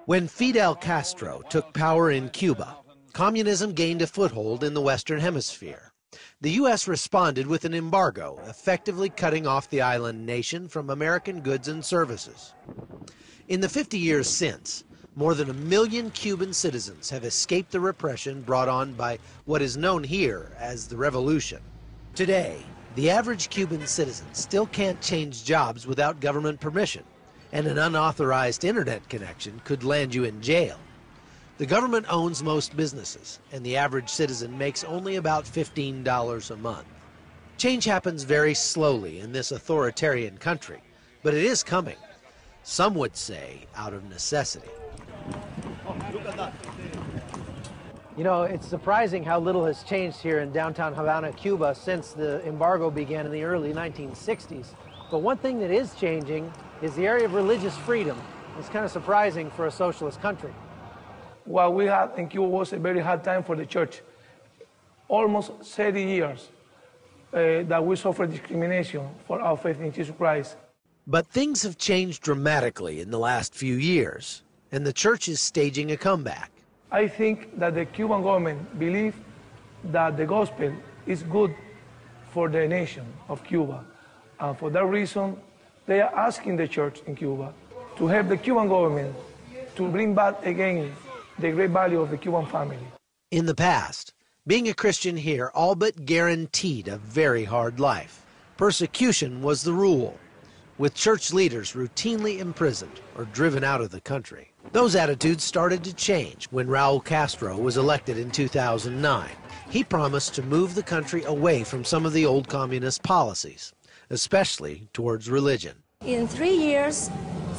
When Fidel Castro took power in Cuba, communism gained a foothold in the Western Hemisphere. The U.S. responded with an embargo, effectively cutting off the island nation from American goods and services. In the 50 years since, more than 1 million Cuban citizens have escaped the repression brought on by what is known here as the revolution. Today, the average Cuban citizen still can't change jobs without government permission, and an unauthorized internet connection could land you in jail. The government owns most businesses, and the average citizen makes only about $15 a month. Change happens very slowly in this authoritarian country, but it is coming. Some would say out of necessity. You know, it's surprising how little has changed here in downtown Havana, Cuba, since the embargo began in the early 1960s. But one thing that is changing is the area of religious freedom. It's kind of surprising for a socialist country. What we had in Cuba was a very hard time for the church. Almost 30 years that we suffered discrimination for our faith in Jesus Christ. But things have changed dramatically in the last few years, and the church is staging a comeback. I think that the Cuban government believes that the gospel is good for the nation of Cuba. And for that reason, they are asking the church in Cuba to help the Cuban government to bring back again the great value of the Cuban family. In the past, being a Christian here all but guaranteed a very hard life. Persecution was the rule, with church leaders routinely imprisoned or driven out of the country. Those attitudes started to change when Raul Castro was elected in 2009. He promised to move the country away from some of the old communist policies, especially towards religion. In 3 years,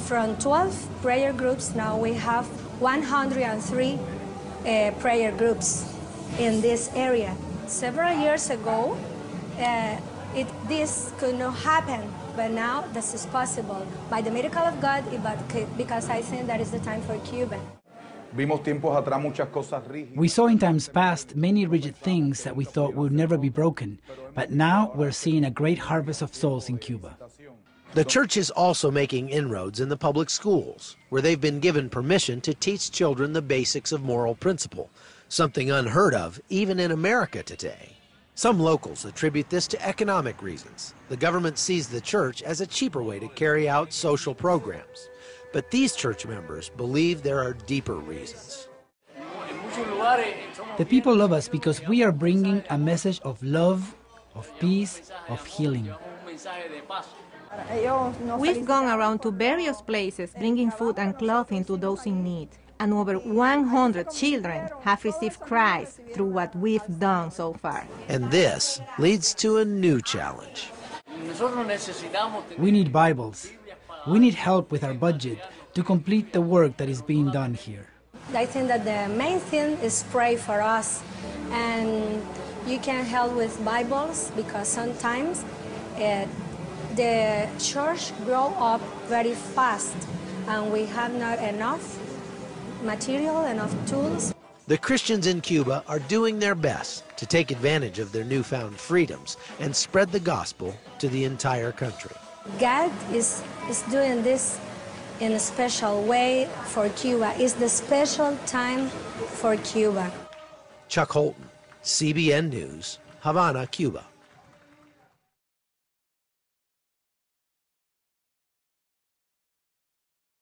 from 12 prayer groups, now we have 103 prayer groups in this area. Several years ago, this could not happen, but now this is possible by the miracle of God, because I think that is the time for Cuba. We saw in times past many rigid things that we thought would never be broken, but now we're seeing a great harvest of souls in Cuba. The church is also making inroads in the public schools, where they've been given permission to teach children the basics of moral principle, something unheard of even in America today. Some locals attribute this to economic reasons. The government sees the church as a cheaper way to carry out social programs. But these church members believe there are deeper reasons. The people love us because we are bringing a message of love, of peace, of healing. We've gone around to various places bringing food and clothing to those in need. And over 100 children have received Christ through what we've done so far. And this leads to a new challenge. We need Bibles. We need help with our budget to complete the work that is being done here. I think that the main thing is pray for us. And you can help with Bibles, because sometimes the church grows up very fast and we have not enough material, enough tools. The Christians in Cuba are doing their best to take advantage of their newfound freedoms and spread the gospel to the entire country. God is doing this in a special way for Cuba. It's the special time for Cuba. Chuck Holton, CBN News, Havana, Cuba.